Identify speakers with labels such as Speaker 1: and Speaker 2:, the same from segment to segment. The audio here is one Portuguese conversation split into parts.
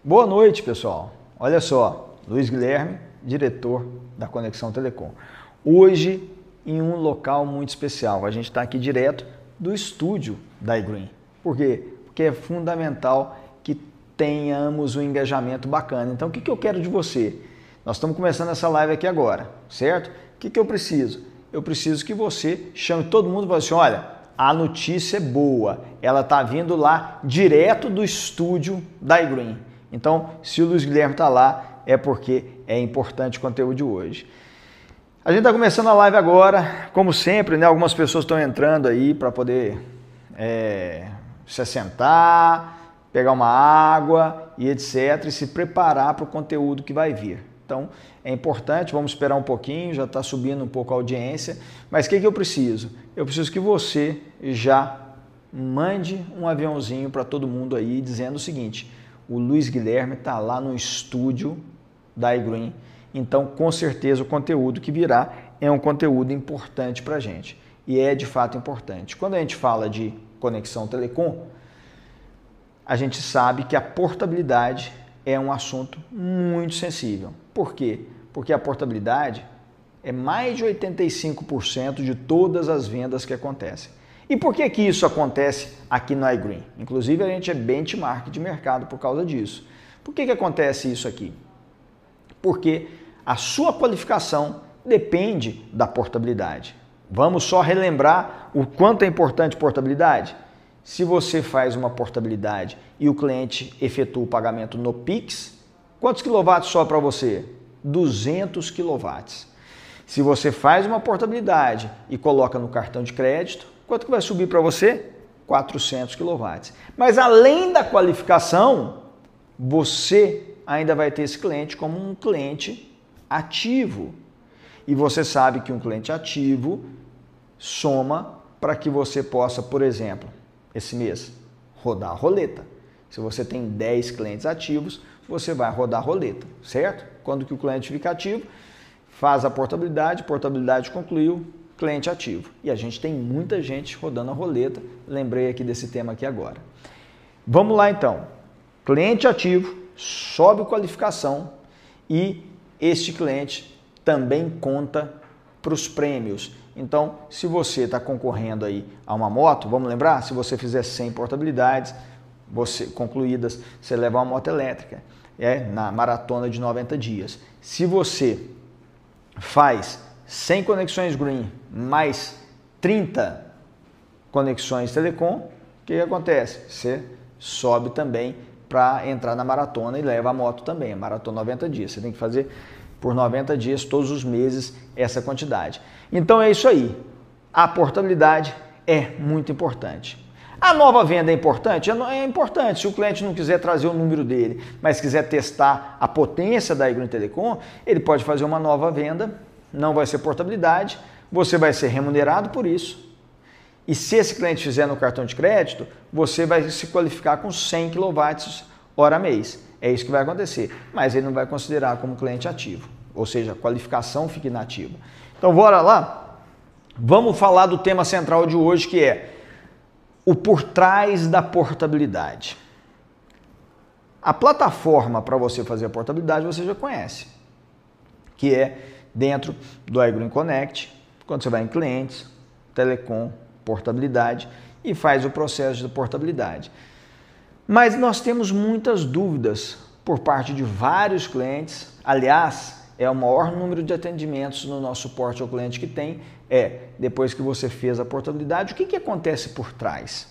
Speaker 1: Boa noite, pessoal. Olha só, Luiz Guilherme, diretor da Conexão Telecom. Hoje, em um local muito especial, a gente está aqui direto do estúdio da iGreen. Por quê? Porque é fundamental que tenhamos um engajamento bacana. Então, o que eu quero de você? Nós estamos começando essa live aqui agora, certo? O que eu preciso? Eu preciso que você chame todo mundo e fale assim, olha, a notícia é boa, ela está vindo lá direto do estúdio da iGreen. Então, se o Luiz Guilherme está lá, é porque é importante o conteúdo de hoje. A gente está começando a live agora, como sempre, né? Algumas pessoas estão entrando aí para poder se assentar, pegar uma água e etc. E se preparar para o conteúdo que vai vir. Então, é importante, vamos esperar um pouquinho, já está subindo um pouco a audiência. Mas o que eu preciso? Eu preciso que você já mande um aviãozinho para todo mundo aí dizendo o seguinte: o Luiz Guilherme está lá no estúdio da iGreen, então com certeza o conteúdo que virá é um conteúdo importante para a gente. E é de fato importante. Quando a gente fala de Conexão Telecom, a gente sabe que a portabilidade é um assunto muito sensível. Por quê? Porque a portabilidade é mais de 85% de todas as vendas que acontecem. E por que isso acontece aqui no iGreen? Inclusive, a gente é benchmark de mercado por causa disso. Por que acontece isso aqui? Porque a sua qualificação depende da portabilidade. Vamos só relembrar o quanto é importante portabilidade? Se você faz uma portabilidade e o cliente efetua o pagamento no Pix, quantos quilowatts só para você? 200 quilowatts. Se você faz uma portabilidade e coloca no cartão de crédito, quanto que vai subir para você? 400 kW. Mas além da qualificação, você ainda vai ter esse cliente como um cliente ativo. E você sabe que um cliente ativo soma para que você possa, por exemplo, esse mês, rodar a roleta. Se você tem 10 clientes ativos, você vai rodar a roleta, certo? Quando que o cliente fica ativo, faz a portabilidade concluiu, cliente ativo. E a gente tem muita gente rodando a roleta, lembrei aqui desse tema aqui agora. Vamos lá então, cliente ativo, sobe qualificação e este cliente também conta para os prêmios. Então, se você está concorrendo aí a uma moto, vamos lembrar, se você fizer 100 portabilidades concluídas, você leva uma moto elétrica, na maratona de 90 dias. Se você faz 100 conexões Green mais 30 conexões Telecom, o que acontece? Você sobe também para entrar na maratona e leva a moto também, a maratona 90 dias. Você tem que fazer por 90 dias, todos os meses, essa quantidade. Então é isso aí. A portabilidade é muito importante. A nova venda é importante? É importante. Se o cliente não quiser trazer o número dele, mas quiser testar a potência da iGreen Telecom, ele pode fazer uma nova venda, não vai ser portabilidade, você vai ser remunerado por isso. E se esse cliente fizer no cartão de crédito, você vai se qualificar com 100 kWh mês. É isso que vai acontecer, mas ele não vai considerar como cliente ativo, ou seja, a qualificação fica inativa. Então, bora lá? Vamos falar do tema central de hoje, que é o por trás da portabilidade. A plataforma para você fazer a portabilidade você já conhece, que é dentro do iGreen Connect, quando você vai em clientes, telecom, portabilidade e faz o processo de portabilidade. Mas nós temos muitas dúvidas por parte de vários clientes. Aliás, é o maior número de atendimentos no nosso suporte ao cliente que tem, depois que você fez a portabilidade, o que acontece por trás?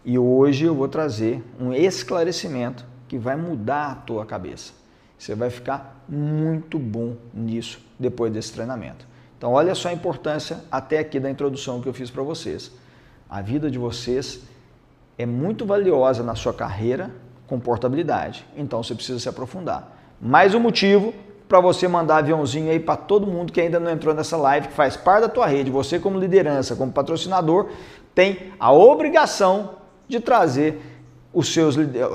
Speaker 1: E hoje eu vou trazer um esclarecimento que vai mudar a tua cabeça. Você vai ficar muito bom nisso depois desse treinamento. Então olha só a importância até aqui da introdução que eu fiz para vocês. A vida de vocês é muito valiosa na sua carreira com portabilidade, então você precisa se aprofundar. Mais um motivo para você mandar aviãozinho aí para todo mundo que ainda não entrou nessa live, que faz parte da tua rede. Você como liderança, como patrocinador, tem a obrigação de trazer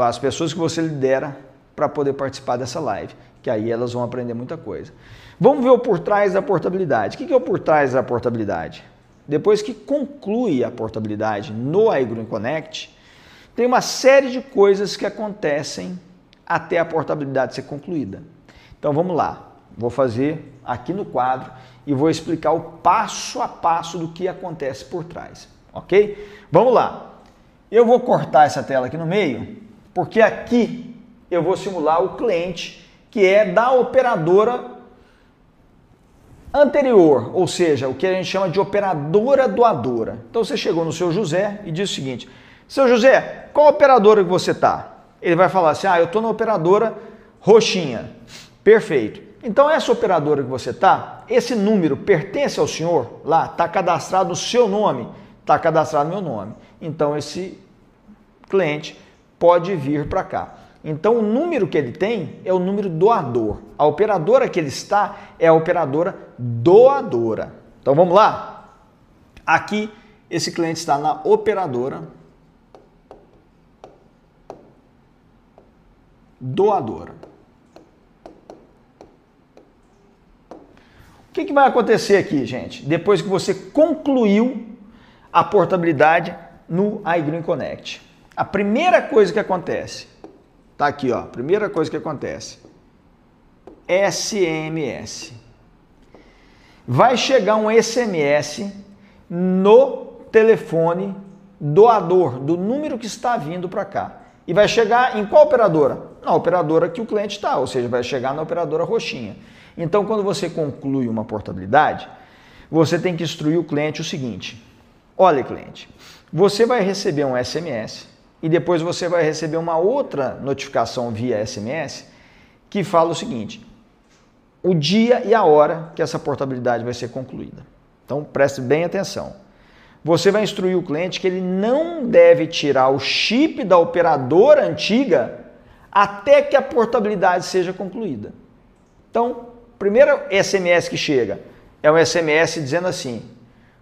Speaker 1: as pessoas que você lidera para poder participar dessa live, que aí elas vão aprender muita coisa. Vamos ver o por trás da portabilidade. O que é o por trás da portabilidade? Depois que conclui a portabilidade no iGreen Connect, tem uma série de coisas que acontecem até a portabilidade ser concluída. Então vamos lá, vou fazer aqui no quadro e vou explicar o passo a passo do que acontece por trás, ok? Vamos lá, eu vou cortar essa tela aqui no meio, porque aqui eu vou simular o cliente que é da operadora anterior, ou seja, o que a gente chama de operadora doadora. Então você chegou no seu José e diz o seguinte: seu José, qual operadora que você está? Ele vai falar assim: eu estou na operadora roxinha. Perfeito. Então essa operadora que você está, esse número pertence ao senhor? Lá, está cadastrado o seu nome? Está cadastrado meu nome. Então esse cliente pode vir para cá. Então o número que ele tem é o número doador. A operadora que ele está é a operadora doadora. Então vamos lá? Aqui esse cliente está na operadora doadora. O que vai acontecer aqui, gente? Depois que você concluiu a portabilidade no iGreen Connect. A primeira coisa que acontece, tá aqui, ó, primeira coisa que acontece, SMS. Vai chegar um SMS no telefone doador, do número que está vindo para cá. E vai chegar em qual operadora? Na operadora que o cliente está, ou seja, vai chegar na operadora roxinha. Então, quando você conclui uma portabilidade, você tem que instruir o cliente o seguinte: olha, cliente, você vai receber um SMS e depois você vai receber uma outra notificação via SMS que fala o seguinte: o dia e a hora que essa portabilidade vai ser concluída. Então, preste bem atenção. Você vai instruir o cliente que ele não deve tirar o chip da operadora antiga até que a portabilidade seja concluída. Então, o primeiro SMS que chega é um SMS dizendo assim: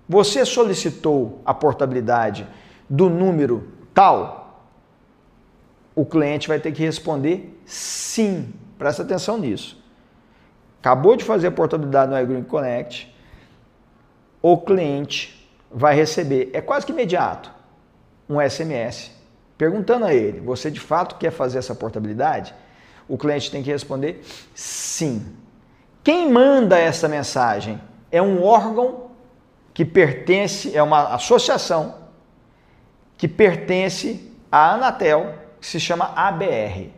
Speaker 1: você solicitou a portabilidade do número tal? O cliente vai ter que responder sim. Presta atenção nisso. Acabou de fazer a portabilidade no iGreen Connect, o cliente vai receber, é quase que imediato, um SMS perguntando a ele: você de fato quer fazer essa portabilidade? O cliente tem que responder sim. Quem manda essa mensagem é um órgão que pertence, é uma associação que pertence à Anatel, que se chama ABR.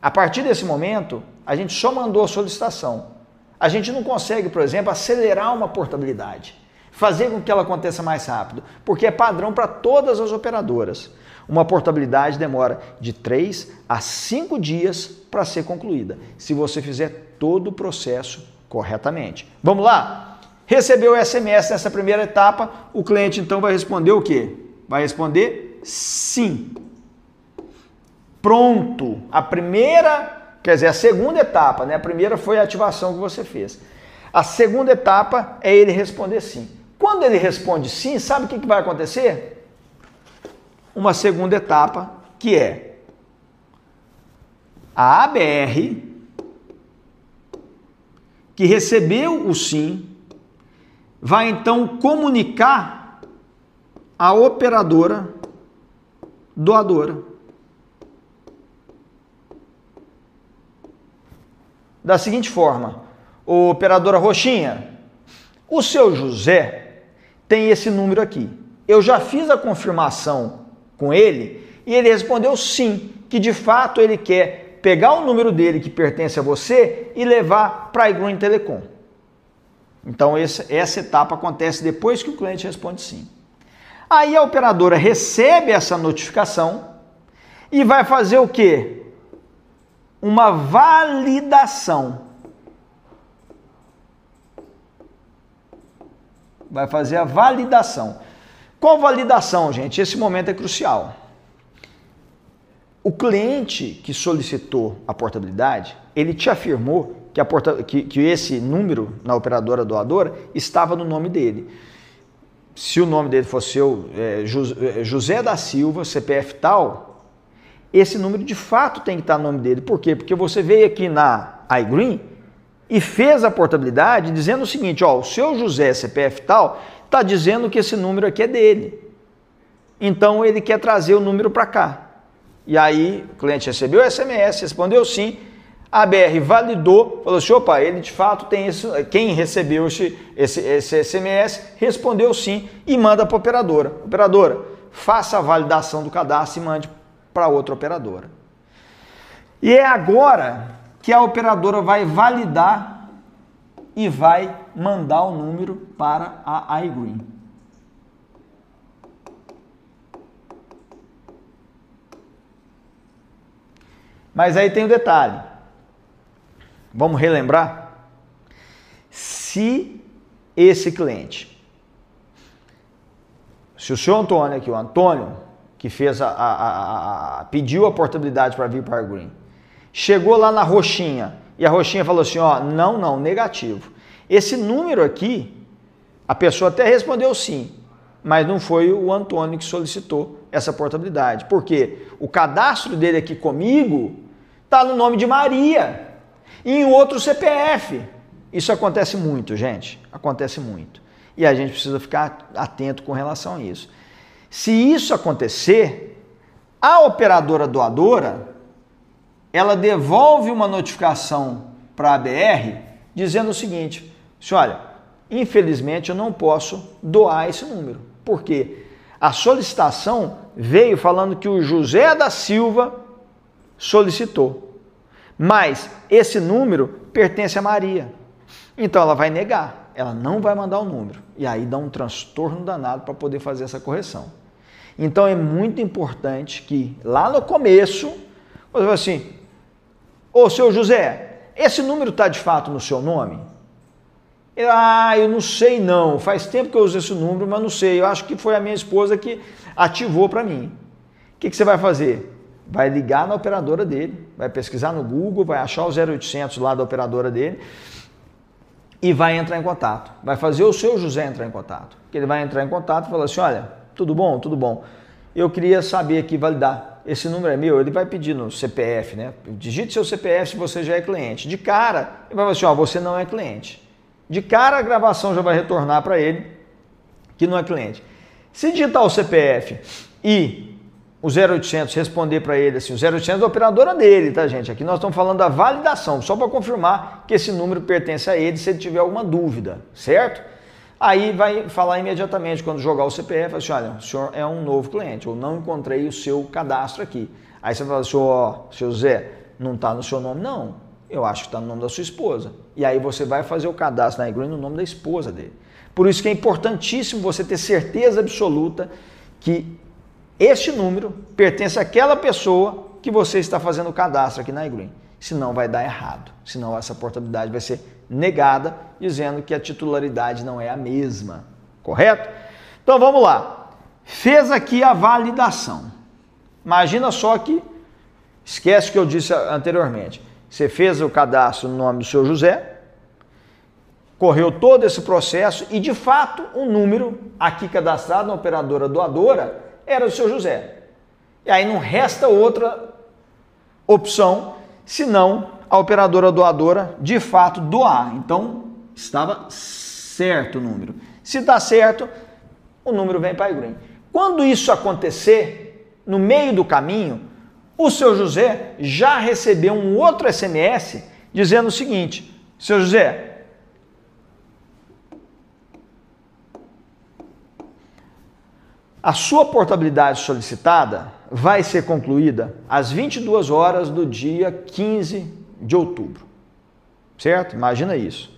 Speaker 1: A partir desse momento, a gente só mandou a solicitação. A gente não consegue, por exemplo, acelerar uma portabilidade, fazer com que ela aconteça mais rápido, porque é padrão para todas as operadoras. Uma portabilidade demora de 3 a 5 dias para ser concluída, se você fizer todo o processo corretamente. Vamos lá? Recebeu o SMS nessa primeira etapa, o cliente então vai responder o quê? Vai responder sim. Pronto! A primeira, quer dizer, a segunda etapa, né? A primeira foi a ativação que você fez. A segunda etapa é ele responder sim. Quando ele responde sim, sabe o que vai acontecer? Uma segunda etapa, que é a ABR, que recebeu o sim, vai então comunicar a operadora doadora. Da seguinte forma: operadora roxinha, o seu José tem esse número aqui. Eu já fiz a confirmação com ele e ele respondeu sim, que de fato ele quer pegar o número dele que pertence a você e levar para a iGreen Telecom. Então essa etapa acontece depois que o cliente responde sim. Aí a operadora recebe essa notificação e vai fazer o quê? Uma validação. Vai fazer a validação. Qual validação, gente? Esse momento é crucial. O cliente que solicitou a portabilidade, ele te afirmou que esse número na operadora doadora estava no nome dele. Se o nome dele fosse José da Silva, CPF tal, esse número de fato tem que estar no nome dele. Por quê? Porque você veio aqui na iGreen e fez a portabilidade dizendo o seguinte: ó, o seu José CPF tal está dizendo que esse número aqui é dele. Então ele quer trazer o número para cá. E aí o cliente recebeu o SMS, respondeu sim, a ABR validou, falou assim, opa, ele de fato tem isso, quem recebeu esse SMS respondeu sim e manda para a operadora. Operadora, faça a validação do cadastro e mande para outra operadora. E é agora que a operadora vai validar e vai mandar o número para a iGreen. Mas aí tem o detalhe. Vamos relembrar? Se esse cliente, se o seu Antônio aqui, o Antônio, que fez pediu a portabilidade para vir para a iGreen, chegou lá na roxinha e a roxinha falou assim, ó, não, negativo. Esse número aqui, a pessoa até respondeu sim, mas não foi o Antônio que solicitou essa portabilidade. Por quê? O cadastro dele aqui comigo está no nome de Maria e em outro CPF. Isso acontece muito, gente. Acontece muito. E a gente precisa ficar atento com relação a isso. Se isso acontecer, a operadora doadora, ela devolve uma notificação para a ABR dizendo o seguinte, olha, infelizmente eu não posso doar esse número. Por quê? A solicitação veio falando que o José da Silva solicitou, mas esse número pertence a Maria. Então ela vai negar, ela não vai mandar o número. E aí dá um transtorno danado para poder fazer essa correção. Então é muito importante que lá no começo, você fala assim, ô seu José, esse número está de fato no seu nome? Eu não sei não, faz tempo que eu uso esse número, mas não sei, eu acho que foi a minha esposa que ativou para mim. O que você vai fazer? Vai ligar na operadora dele, vai pesquisar no Google, vai achar o 0800 lá da operadora dele e vai entrar em contato. Vai fazer o seu José entrar em contato. Ele vai entrar em contato e falar assim, olha, tudo bom, tudo bom. Eu queria saber aqui, validar, esse número é meu, ele vai pedir no CPF, né? Digite seu CPF se você já é cliente. De cara, ele vai falar assim, ó, você não é cliente. De cara a gravação já vai retornar para ele que não é cliente. Se digitar o CPF e o 0800 responder para ele assim, o 0800 é a operadora dele, tá gente? Aqui nós estamos falando da validação, só para confirmar que esse número pertence a ele se ele tiver alguma dúvida, certo? Aí vai falar imediatamente, quando jogar o CPF, assim, olha, o senhor é um novo cliente, eu não encontrei o seu cadastro aqui. Aí você fala assim, ó, seu Zé, não está no seu nome? Não, eu acho que está no nome da sua esposa. E aí você vai fazer o cadastro na iGreen no nome da esposa dele. Por isso que é importantíssimo você ter certeza absoluta que este número pertence àquela pessoa que você está fazendo o cadastro aqui na iGreen. Senão vai dar errado, senão essa portabilidade vai ser negada, dizendo que a titularidade não é a mesma, correto? Então vamos lá, fez aqui a validação. Imagina só que, esquece o que eu disse anteriormente, você fez o cadastro no nome do seu José, correu todo esse processo e de fato o número aqui cadastrado na operadora doadora era do seu José. E aí não resta outra opção, senão a operadora doadora de fato doar. Então estava certo o número. Se está certo, o número vem para a iGreen. Quando isso acontecer, no meio do caminho, o seu José já recebeu um outro SMS dizendo o seguinte, seu José, a sua portabilidade solicitada vai ser concluída às 22 horas do dia 15 de outubro, certo? Imagina isso.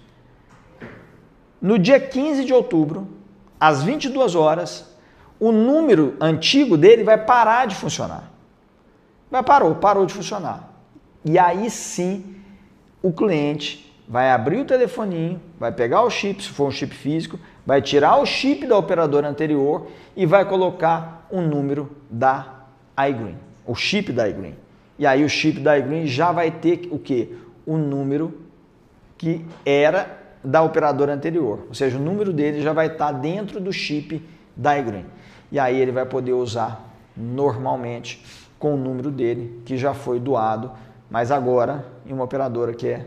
Speaker 1: No dia 15 de outubro, às 22 horas, o número antigo dele vai parar de funcionar. Parou de funcionar. E aí sim, o cliente vai abrir o telefoninho, vai pegar o chip, se for um chip físico, vai tirar o chip da operadora anterior e vai colocar o número da iGreen, o chip da iGreen. E aí o chip da iGreen já vai ter o quê? O número que era da operadora anterior. Ou seja, o número dele já vai estar dentro do chip da iGreen. E aí ele vai poder usar normalmente com o número dele, que já foi doado, mas agora em uma operadora que é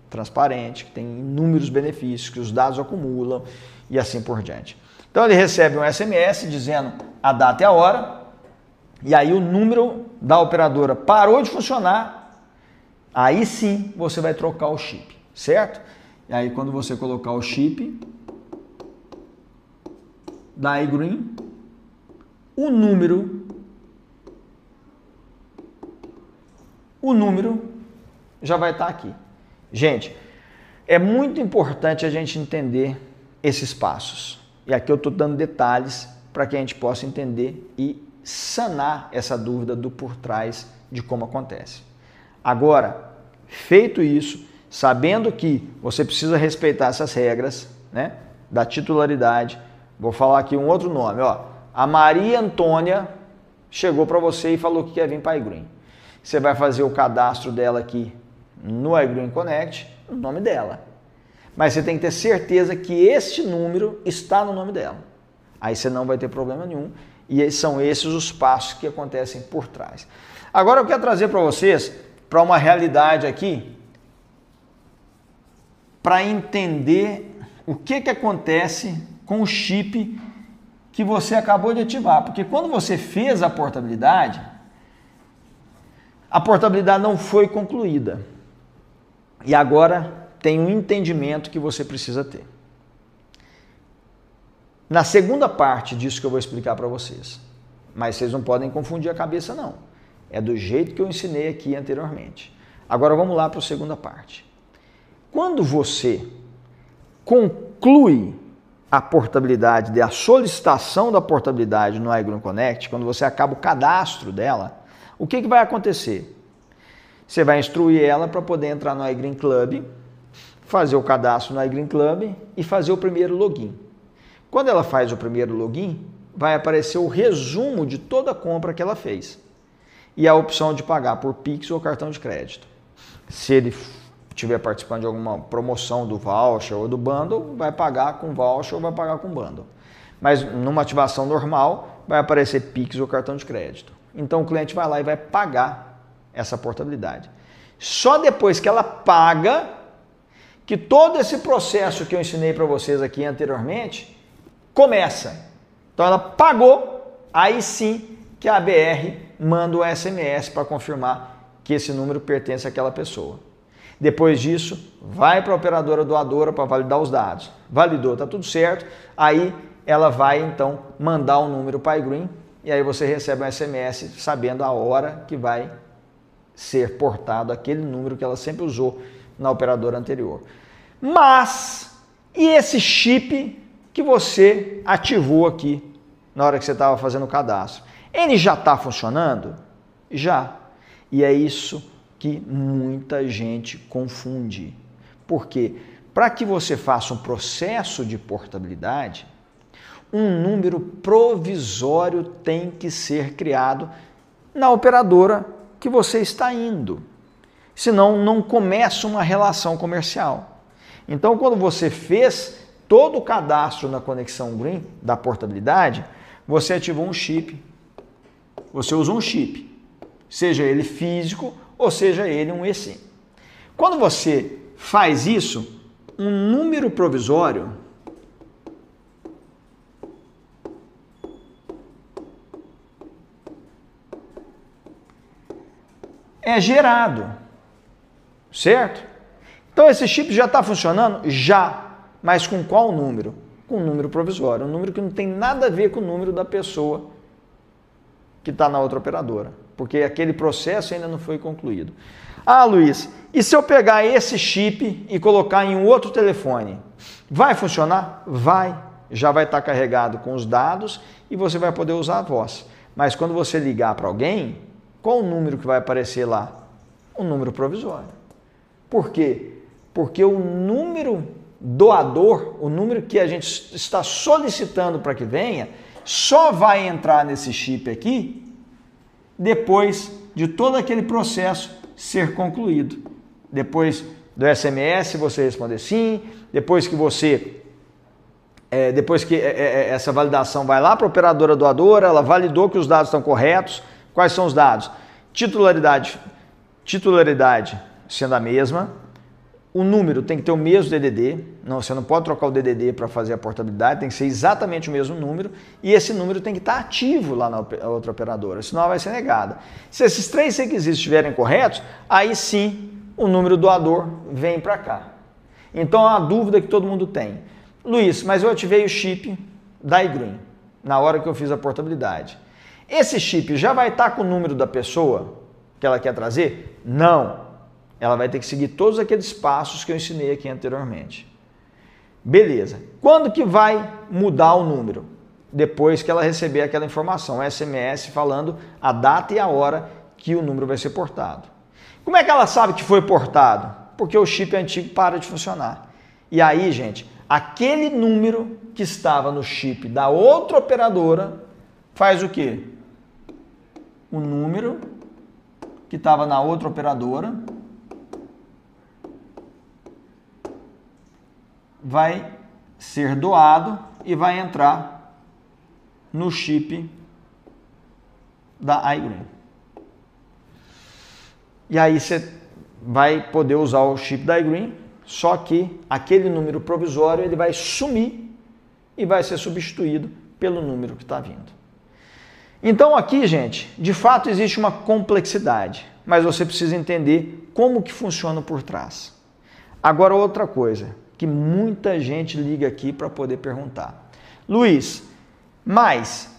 Speaker 1: transparente, que tem inúmeros benefícios, que os dados acumulam e assim por diante. Então ele recebe um SMS dizendo a data e a hora, e aí o número da operadora parou de funcionar, aí sim você vai trocar o chip, certo? E aí quando você colocar o chip da iGreen, o número já vai estar aqui. Gente, é muito importante a gente entender esses passos. E aqui eu estou dando detalhes para que a gente possa entender e sanar essa dúvida do por trás de como acontece. Agora, feito isso, sabendo que você precisa respeitar essas regras, né, da titularidade, vou falar aqui um outro nome, ó. A Maria Antônia chegou para você e falou que quer vir para a iGreen. Você vai fazer o cadastro dela aqui no iGreen Connect, no nome dela. Mas você tem que ter certeza que este número está no nome dela. Aí você não vai ter problema nenhum. E são esses os passos que acontecem por trás. Agora eu quero trazer para vocês, para uma realidade aqui, para entender o que acontece com o chip que você acabou de ativar. Porque quando você fez a portabilidade não foi concluída. E agora tem um entendimento que você precisa ter. Na segunda parte disso que eu vou explicar para vocês, mas vocês não podem confundir a cabeça não. É do jeito que eu ensinei aqui anteriormente. Agora vamos lá para a segunda parte. Quando você conclui a portabilidade, a solicitação da portabilidade no iGreen Connect, quando você acaba o cadastro dela, o que vai acontecer? Você vai instruir ela para poder entrar no iGreen Club, fazer o cadastro no iGreen Club e fazer o primeiro login. Quando ela faz o primeiro login, vai aparecer o resumo de toda a compra que ela fez. E a opção de pagar por Pix ou cartão de crédito. Se ele estiver participando de alguma promoção do voucher ou do bundle, vai pagar com voucher ou vai pagar com bundle. Mas numa ativação normal, vai aparecer Pix ou cartão de crédito. Então o cliente vai lá e vai pagar essa portabilidade. Só depois que ela paga, que todo esse processo que eu ensinei para vocês aqui anteriormente começa. Então ela pagou, aí sim que a ABR manda o SMS para confirmar que esse número pertence àquela pessoa. Depois disso, vai para a operadora doadora para validar os dados. Validou, tá tudo certo. Aí ela vai então mandar o número para a iGreen e aí você recebe um SMS sabendo a hora que vai ser portado aquele número que ela sempre usou na operadora anterior. Mas, e esse chip que você ativou aqui na hora que você estava fazendo o cadastro? Ele já está funcionando? Já. E é isso que muita gente confunde. Por quê? Para que você faça um processo de portabilidade, um número provisório tem que ser criado na operadora que você está indo. Senão não começa uma relação comercial. Então, quando você fez todo o cadastro na conexão Green da portabilidade, você ativou um chip. Você usa um chip, seja ele físico ou seja ele um eSIM. Quando você faz isso, um número provisório é gerado, certo? Então esse chip já está funcionando? Já. Mas com qual número? Com um número provisório, um número que não tem nada a ver com o número da pessoa que está na outra operadora, porque aquele processo ainda não foi concluído. Ah, Luiz, e se eu pegar esse chip e colocar em um outro telefone, vai funcionar? Vai. Já vai estar carregado com os dados e você vai poder usar a voz. Mas quando você ligar para alguém, qual o número que vai aparecer lá? O número provisório. Por quê? Porque o número doador, o número que a gente está solicitando para que venha, só vai entrar nesse chip aqui depois de todo aquele processo ser concluído. Depois do SMS você responder sim, depois que essa validação vai lá para a operadora doadora, ela validou que os dados estão corretos. Quais são os dados? Titularidade sendo a mesma, o número tem que ter o mesmo DDD, não, você não pode trocar o DDD para fazer a portabilidade, tem que ser exatamente o mesmo número, e esse número tem que estar ativo lá na outra operadora, senão ela vai ser negada. Se esses 3 requisitos estiverem corretos, aí sim o número doador vem para cá. Então é uma dúvida que todo mundo tem. Luiz, mas eu ativei o chip da iGreen na hora que eu fiz a portabilidade. Esse chip já vai estar com o número da pessoa que ela quer trazer? Não. Ela vai ter que seguir todos aqueles passos que eu ensinei aqui anteriormente. Beleza. Quando que vai mudar o número? Depois que ela receber aquela informação, um SMS falando a data e a hora que o número vai ser portado. Como é que ela sabe que foi portado? Porque o chip antigo para de funcionar. E aí, gente, aquele número que estava no chip da outra operadora faz o quê? O número que estava na outra operadora vai ser doado e vai entrar no chip da iGreen. E aí você vai poder usar o chip da iGreen, só que aquele número provisório ele vai sumir e vai ser substituído pelo número que está vindo. Então aqui, gente, de fato existe uma complexidade, mas você precisa entender como que funciona por trás. Agora outra coisa, que muita gente liga aqui para poder perguntar. Luiz, mas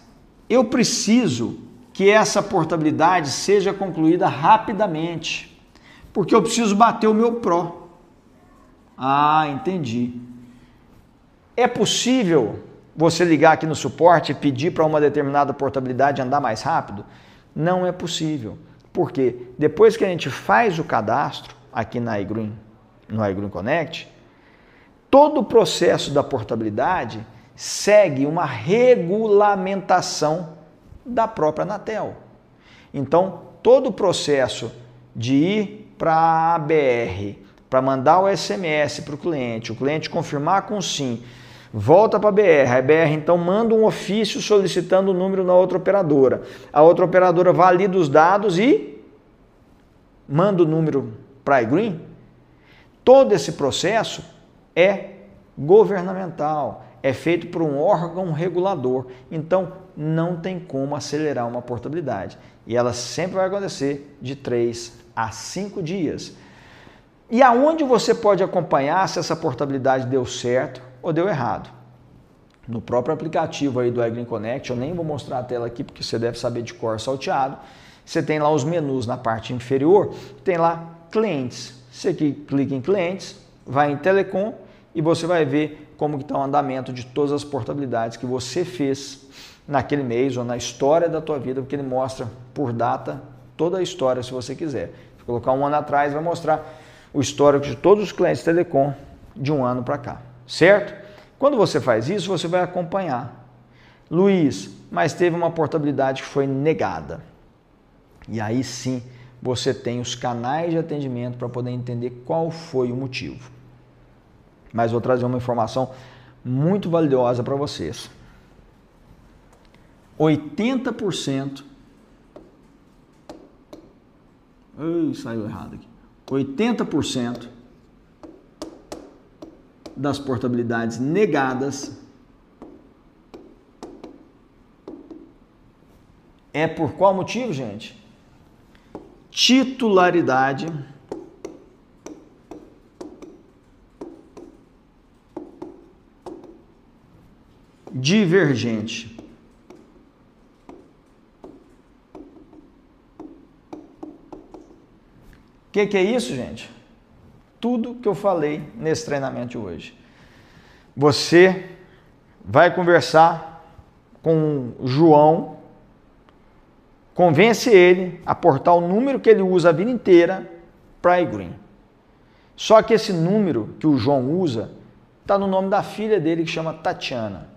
Speaker 1: eu preciso que essa portabilidade seja concluída rapidamente, porque eu preciso bater o meu PRO. Ah, entendi. É possível você ligar aqui no suporte e pedir para uma determinada portabilidade andar mais rápido? Não é possível, porque depois que a gente faz o cadastro aqui na iGreen, no iGreen Connect, todo o processo da portabilidade segue uma regulamentação da própria Anatel. Então, todo o processo de ir para a ABR, para mandar o SMS para o cliente confirmar com sim, volta para a BR então manda um ofício solicitando o número na outra operadora. A outra operadora valida os dados e manda o número para a iGreen. Todo esse processo é governamental, é feito por um órgão regulador, então não tem como acelerar uma portabilidade. E ela sempre vai acontecer de 3 a 5 dias. E aonde você pode acompanhar se essa portabilidade deu certo ou deu errado? No próprio aplicativo aí do iGreen Connect, eu nem vou mostrar a tela aqui porque você deve saber de cor salteado, você tem lá os menus na parte inferior, tem lá clientes. Você clica em clientes, vai em telecom e você vai ver como está o andamento de todas as portabilidades que você fez naquele mês ou na história da tua vida, porque ele mostra por data toda a história se você quiser. Se colocar um ano atrás, vai mostrar o histórico de todos os clientes telecom de um ano para cá, certo? Quando você faz isso, você vai acompanhar. Luiz, mas teve uma portabilidade que foi negada. E aí sim, você tem os canais de atendimento para poder entender qual foi o motivo. Mas vou trazer uma informação muito valiosa para vocês. 80%... saiu errado aqui. 80% das portabilidades negadas é por qual motivo, gente? Titularidade divergente. O que é isso, gente? Tudo que eu falei nesse treinamento de hoje. Você vai conversar com o João, convence ele a portar o número que ele usa a vida inteira para a iGreen. Só que esse número que o João usa está no nome da filha dele que chama Tatiana.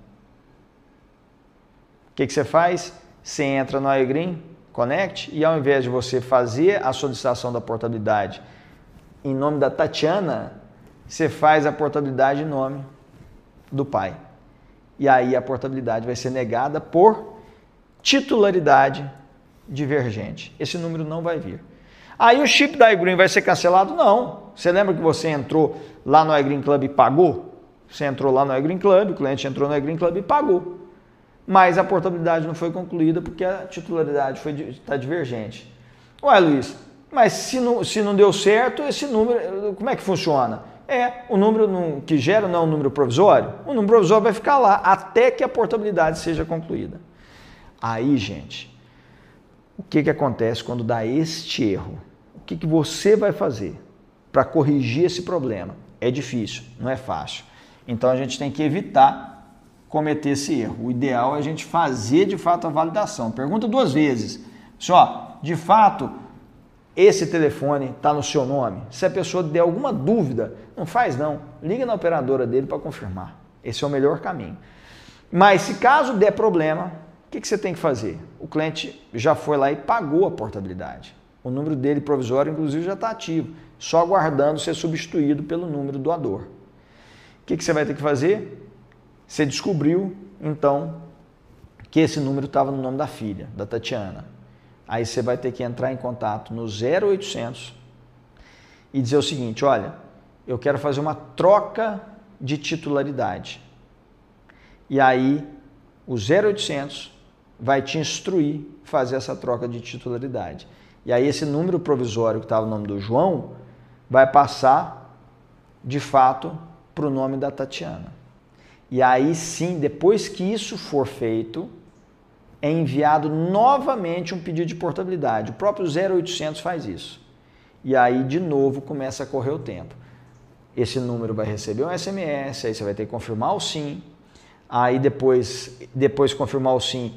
Speaker 1: O que você faz? Você entra no iGreen Connect e ao invés de você fazer a solicitação da portabilidade em nome da Tatiana, você faz a portabilidade em nome do pai. E aí a portabilidade vai ser negada por titularidade divergente. Esse número não vai vir. Aí o chip da iGreen vai ser cancelado? Não. Você lembra que você entrou lá no iGreen Club e pagou? Você entrou lá no iGreen Club, o cliente entrou no iGreen Club e pagou. Mas a portabilidade não foi concluída porque a titularidade está divergente. Ué, Luiz, mas se não deu certo, esse número, como é que funciona? O número que gera não é um número provisório? O número provisório vai ficar lá até que a portabilidade seja concluída. Aí, gente, o que acontece quando dá este erro? O que você vai fazer para corrigir esse problema? É difícil, não é fácil. Então a gente tem que evitar cometer esse erro. O ideal é a gente fazer de fato a validação. Pergunta 2 vezes. Só, de fato, esse telefone está no seu nome? Se a pessoa der alguma dúvida, não faz não. Liga na operadora dele para confirmar. Esse é o melhor caminho. Mas se caso der problema, o que você tem que fazer? O cliente já foi lá e pagou a portabilidade. O número dele provisório, inclusive, já está ativo, só aguardando ser substituído pelo número doador. O que você vai ter que fazer? Você descobriu, então, que esse número estava no nome da filha, da Tatiana. Aí você vai ter que entrar em contato no 0800 e dizer o seguinte, olha, eu quero fazer uma troca de titularidade. E aí o 0800 vai te instruir a fazer essa troca de titularidade. E aí esse número provisório que estava no nome do João vai passar, de fato, para o nome da Tatiana. E aí sim, depois que isso for feito, é enviado novamente um pedido de portabilidade. O próprio 0800 faz isso. E aí, de novo, começa a correr o tempo. Esse número vai receber um SMS, aí você vai ter que confirmar o SIM. Aí depois de confirmar o SIM,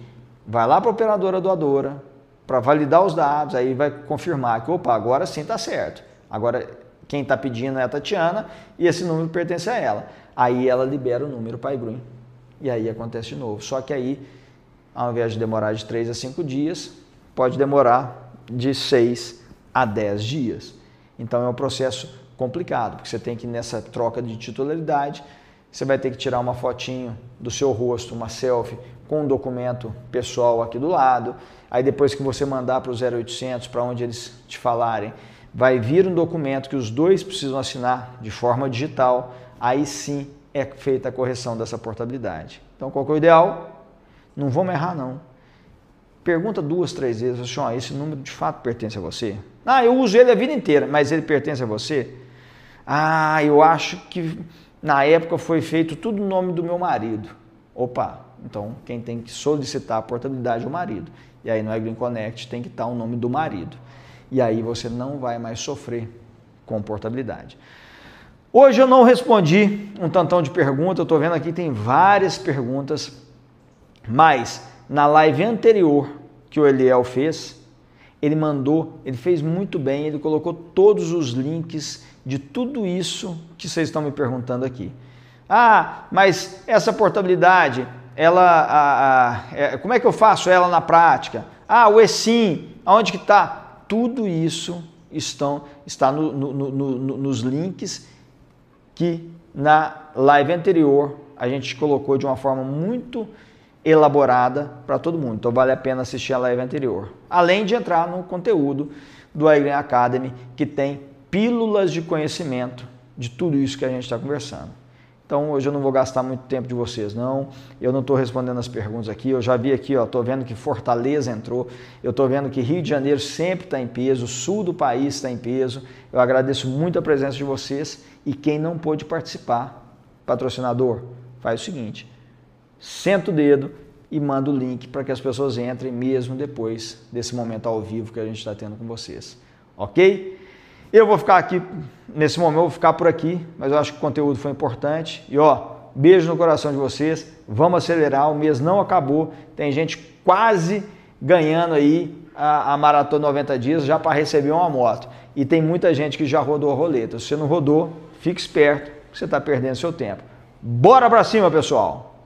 Speaker 1: vai lá para a operadora doadora para validar os dados, aí vai confirmar que, opa, agora sim está certo. Agora quem está pedindo é a Tatiana e esse número pertence a ela. Aí ela libera o número para a iGreen. E aí acontece de novo. Só que aí, ao invés de demorar de 3 a 5 dias, pode demorar de 6 a 10 dias. Então é um processo complicado, porque você tem que, nessa troca de titularidade, você vai ter que tirar uma fotinho do seu rosto, uma selfie, com um documento pessoal aqui do lado. Aí depois que você mandar para o 0800, para onde eles te falarem, vai vir um documento que os dois precisam assinar de forma digital. Aí sim é feita a correção dessa portabilidade. Então qual que é o ideal? Não vamos errar não. Pergunta 2, 3 vezes, assim, ó, esse número de fato pertence a você? Ah, eu uso ele a vida inteira, mas ele pertence a você? Ah, eu acho que na época foi feito tudo no nome do meu marido. Opa, então quem tem que solicitar a portabilidade é o marido. E aí no iGreen Connect tem que estar o nome do marido. E aí você não vai mais sofrer com portabilidade. Hoje eu não respondi um tantão de perguntas, eu estou vendo aqui tem várias perguntas, mas na live anterior que o Eliel fez, ele fez muito bem, ele colocou todos os links de tudo isso que vocês estão me perguntando aqui. Ah, mas essa portabilidade, como é que eu faço ela na prática? Ah, o eSIM, aonde que está? Tudo isso está nos links que na live anterior a gente colocou de uma forma muito elaborada para todo mundo. Então vale a pena assistir a live anterior. Além de entrar no conteúdo do iGreen Academy, que tem pílulas de conhecimento de tudo isso que a gente está conversando. Então hoje eu não vou gastar muito tempo de vocês, não. Eu não estou respondendo as perguntas aqui. Eu já vi aqui, estou vendo que Fortaleza entrou. Eu estou vendo que Rio de Janeiro sempre está em peso. O sul do país está em peso. Eu agradeço muito a presença de vocês. E quem não pôde participar, patrocinador, faz o seguinte. Senta o dedo e manda o link para que as pessoas entrem mesmo depois desse momento ao vivo que a gente está tendo com vocês. Ok? Eu vou ficar aqui, nesse momento eu vou ficar por aqui, mas eu acho que o conteúdo foi importante. E beijo no coração de vocês, vamos acelerar, o mês não acabou, tem gente quase ganhando aí a Maratona 90 dias já para receber uma moto. E tem muita gente que já rodou a roleta. Se você não rodou, fique esperto, você está perdendo seu tempo. Bora para cima, pessoal!